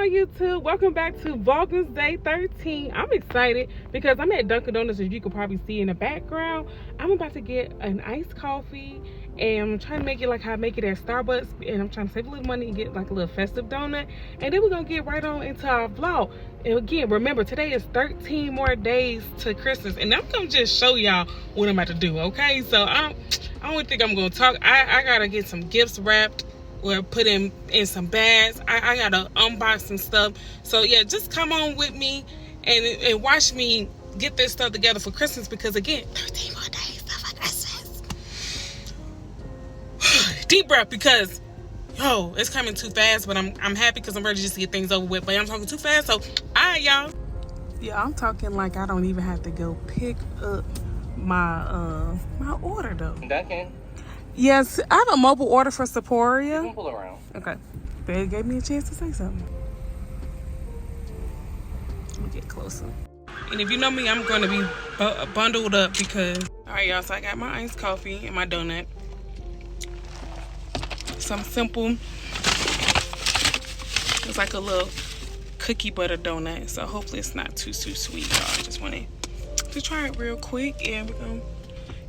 my YouTube, welcome back to Vlogmas Day 13. I'm excited because I'm at Dunkin' Donuts, as you can probably see in the background. I'm about to get an iced coffee and I'm trying to make it like how I make it at Starbucks, and I'm trying to save a little money and get like a little festive donut, and then we're gonna get right on into our vlog. And again, remember, today is 13 more days to Christmas, and I'm gonna just show y'all what I'm about to do. Okay, so I don't think I'm gonna talk. I gotta get some gifts wrapped or put in some bags. I gotta unbox some stuff. So yeah, just come on with me and watch me get this stuff together for Christmas, because again, 13 more days for Christmas. Deep breath, because yo, it's coming too fast, but I'm happy because I'm ready just to get things over with. But I'm talking too fast, so alright, y'all. Yeah, I'm talking like I don't even have to go pick up my my order though. Dunkin'. Yes, I have a mobile order for Sephora. You can pull around. Okay. They gave me a chance to say something. Let me get closer. And if you know me, I'm going to be bundled up because... Alright, y'all, so I got my iced coffee and my donut. Some simple... It's like a little cookie butter donut. So hopefully it's not too sweet, y'all. I just wanted to try it real quick, and we're going to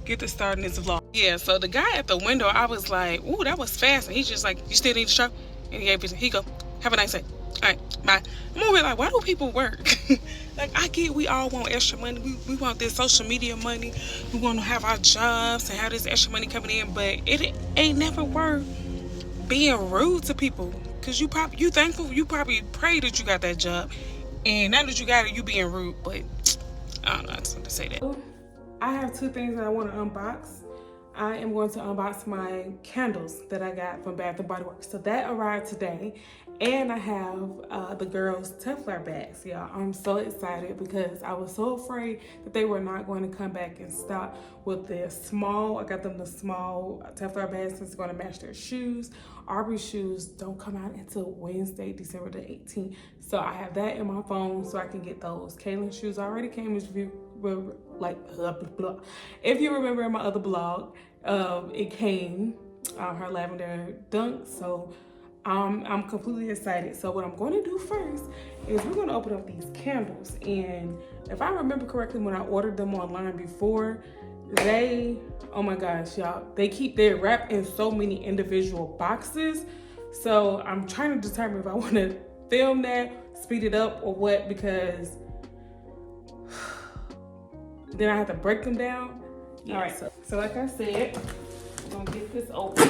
get to starting this vlog. Yeah, so the guy at the window, I was like, ooh, that was fast. And he's just like, you still need to show? And he gave it, he go, have a nice day. All right, bye. I'm over here like, why do people work? Like, I get we all want extra money. We want this social media money. We want to have our jobs and have this extra money coming in, but it ain't never worth being rude to people. Because you thankful, you probably pray that you got that job. And now that you got it, you being rude. But I don't know, I just want to say that. I have two things that I want to unbox. I am going to unbox my candles that I got from Bath & Body Works. So that arrived today. And I have the girls' Telfar bags, y'all. I'm so excited because I was so afraid that they were not going to come back in stock with the small. I got them the small Telfar bags since it's going to match their shoes. Aubrey's shoes don't come out until Wednesday, December the 18th. So I have that in my phone so I can get those. Kaylin's shoes already came, if you if you remember in my other blog, it came, her lavender dunk. So I'm completely excited. So what I'm going to do first is we're going to open up these candles. And if I remember correctly, when I ordered them online before, oh my gosh, y'all, they're wrapped in so many individual boxes. So I'm trying to determine if I want to film that, speed it up, or what, because then I have to break them down. Yeah. All right, so like I said, we're gonna get this open.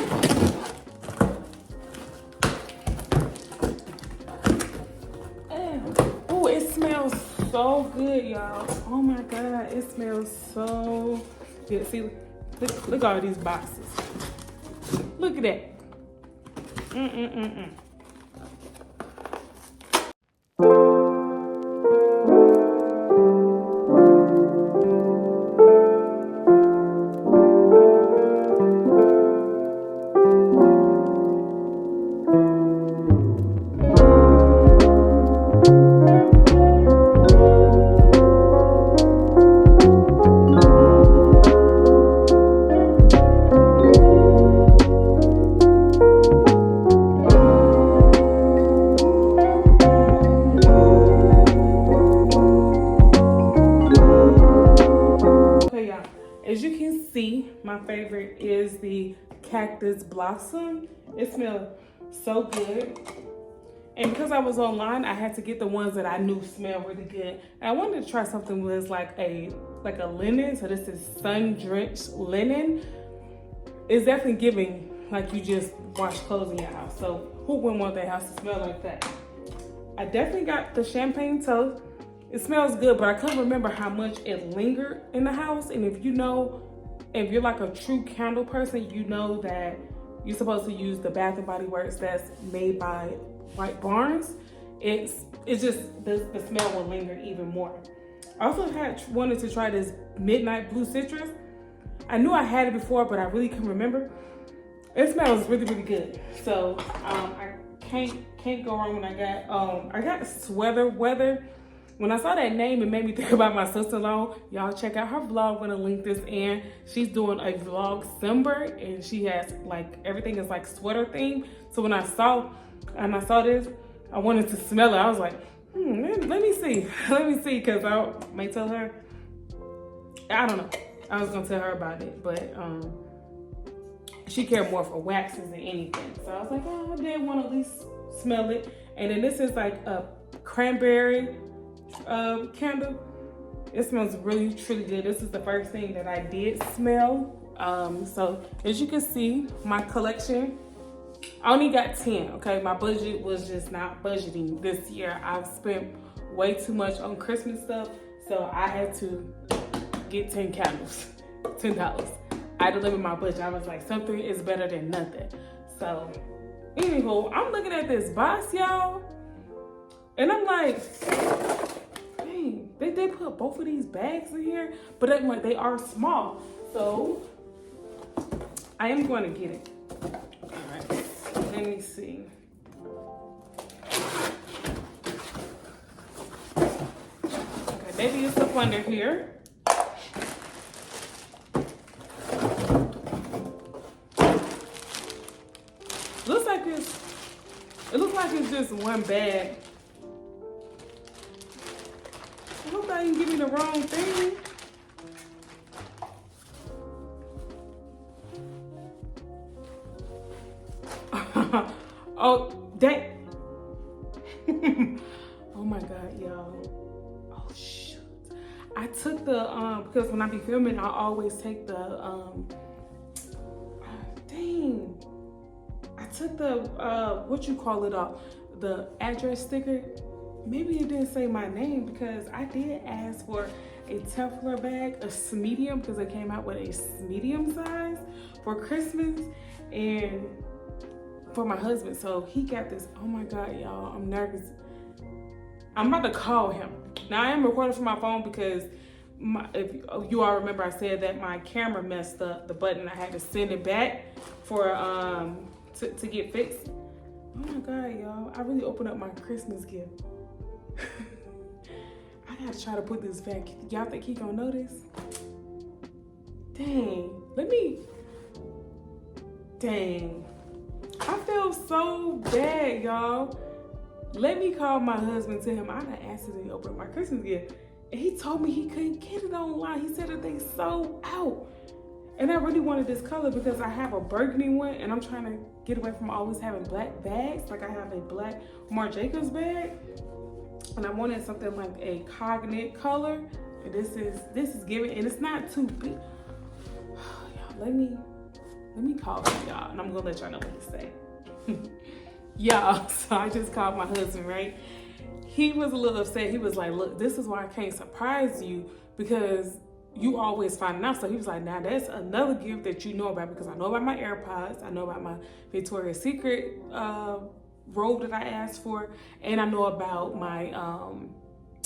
Oh, it smells so good, y'all. Oh my God, it smells so good. See, look at all these boxes. Look at that. As you can see, my favorite is the Cactus Blossom. It smells so good. And because I was online, I had to get the ones that I knew smell really good. And I wanted to try something that was like a linen. So this is sun-drenched linen. It's definitely giving like you just wash clothes in your house. So who wouldn't want their house to smell like that? I definitely got the champagne toast. It smells good, but I couldn't remember how much it lingered in the house. And if you're like a true candle person, you know that you're supposed to use the Bath & Body Works that's made by White Barnes. It's just, the smell will linger even more. I also wanted to try this Midnight Blue Citrus. I knew I had it before, but I really couldn't remember. It smells really, really good. So I can't go wrong when I got Sweater Weather. When I saw that name, it made me think about my sister-in-law. Y'all check out her vlog. I'm gonna link this in. She's doing a vlog December, and she has like, everything is like sweater theme. So when I saw this, I wanted to smell it. I was like, let me see. Let me see, because I may tell her. I don't know. I was gonna tell her about it, but she cared more for waxes than anything. So I was like, oh, I did want to at least smell it. And then this is like a cranberry candle. It smells really, truly good. This is the first thing that I did smell. So as you can see, my collection, I only got 10, okay? My budget was just not budgeting this year. I've spent way too much on Christmas stuff, so I had to get 10 candles, $10. I had to limit my budget. I was like, something is better than nothing. So, anywho, I'm looking at this box, y'all, and I'm like, dang, they put both of these bags in here, but I'm like, they are small. So, I am going to get it. All right, let me see. Okay, maybe it's up under here. It looks like it's just one bag. I hope I didn't give me the wrong thing. Oh, that. Oh my God, y'all. Oh shoot. I took the because when I be filming, I always take the dang. I took the what you call it off, the address sticker. Maybe it didn't say my name, because I did ask for a Telfar bag, a medium, because it came out with a medium size for Christmas and for my husband. So he got this. Oh my God, y'all, I'm nervous. I'm about to call him. Now I am recording from my phone because if you all remember, I said that my camera messed up the button. I had to send it back for to get fixed. Oh my God, y'all, I really opened up my Christmas gift. I gotta try to put this back. Y'all think he gonna notice? Dang, dang. I feel so bad, y'all. Let me call my husband, tell him I done accidentally opened my Christmas gift. And he told me he couldn't get it online. He said that they sold out. And I really wanted this color because I have a burgundy one, and I'm trying to get away from always having black bags. Like I have a black Marc Jacobs bag, and I wanted something like a cognate color. And this is giving, and it's not too big. Y'all, let me call him, y'all, and I'm gonna let y'all know what to say. Y'all, so I just called my husband, right? He was a little upset. He was like, look, this is why I can't surprise you, because you always find out. So he was like, now that's another gift that you know about, because I know about my AirPods, I know about my Victoria's Secret robe that I asked for, and I know about my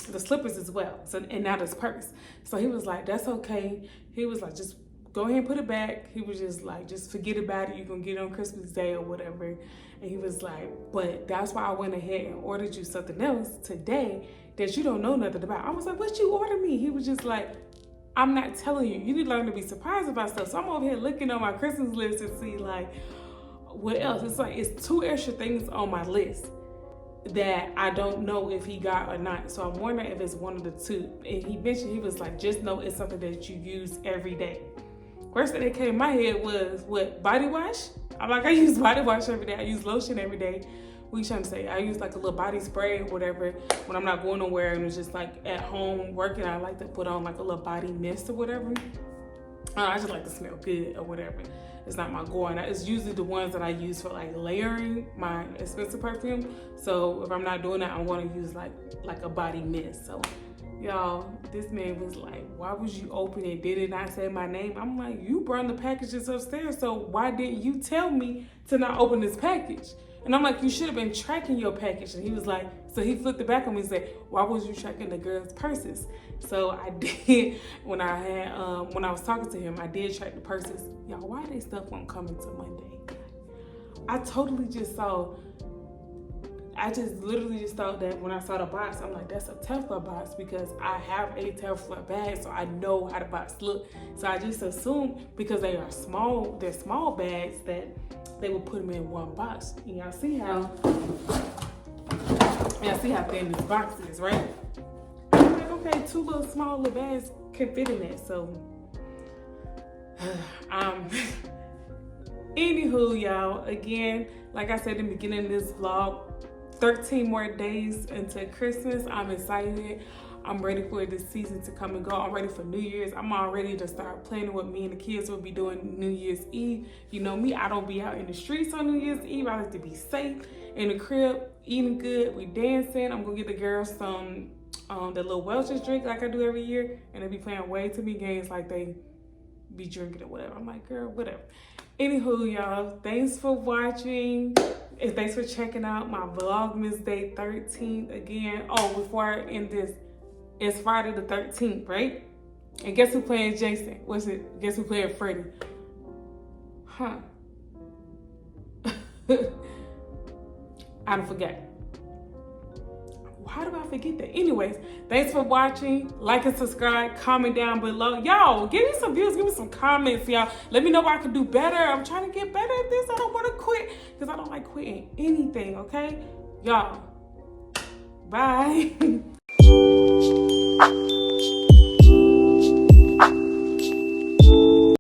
the slippers as well. So, and now this purse. So he was like, that's okay. He was like, just go ahead and put it back. He was just like, just forget about it. You're gonna get it on Christmas Day or whatever. And he was like, but that's why I went ahead and ordered you something else today that you don't know nothing about. I was like, what you ordered me? He was just like, I'm not telling you. You need to learn to be surprised about stuff. So I'm over here looking on my Christmas list to see like what else. It's like, it's 2 extra things on my list that I don't know if he got or not. So I'm wondering if it's one of the 2. And he mentioned, he was like, just know it's something that you use every day. First thing that came in my head was, what, body wash? I'm like, I use body wash every day. I use lotion every day. What you trying to say? I use like a little body spray or whatever when I'm not going nowhere and it's just like at home working. I like to put on like a little body mist or whatever. I just like to smell good or whatever. It's not my go-on. It's usually the ones that I use for like layering my expensive perfume. So if I'm not doing that, I'm going to use like a body mist. So y'all, this man was like, why would you open it? Did it not say my name? I'm like, you brought the packages upstairs, so why didn't you tell me to not open this package? And I'm like, you should have been tracking your package. And he was like, so he flipped it back on me and said, why was you tracking the girls' purses? So I did, when I was talking to him, I did track the purses. Y'all, why they stuff won't come until Monday? I totally just saw, I just literally just thought that when I saw the box, I'm like, that's a Telfar box, because I have a Telfar bag, so I know how the box look. So I just assumed, because they are small, they're small bags, that they would put them in one box. And y'all see how Yeah, see how thin this box is, right? I'm like, okay, 2 little small little bags can fit in that. So, anywho, y'all, again, like I said in the beginning of this vlog, 13 more days until Christmas. I'm excited. I'm ready for this season to come and go. I'm ready for New Year's. I'm all ready to start planning what me and the kids will be doing New Year's Eve. You know me, I don't be out in the streets on New Year's Eve. I like to be safe in the crib, eating good. We dancing. I'm gonna get the girls some the little Welch's drink like I do every year, and they be playing way too many games like they be drinking or whatever. I'm like, girl, whatever. Anywho, y'all, thanks for watching. And thanks for checking out my Vlogmas Day 13th again. Oh, before I end this, it's Friday the 13th, right? And guess who playing Jason? What's it? Guess who playing Freddy? Huh. I don't forget. How do I forget that? Anyways, thanks for watching. Like and subscribe. Comment down below. Y'all, give me some views. Give me some comments, y'all. Let me know what I can do better. I'm trying to get better at this. I don't want to quit because I don't like quitting anything, okay? Y'all, bye.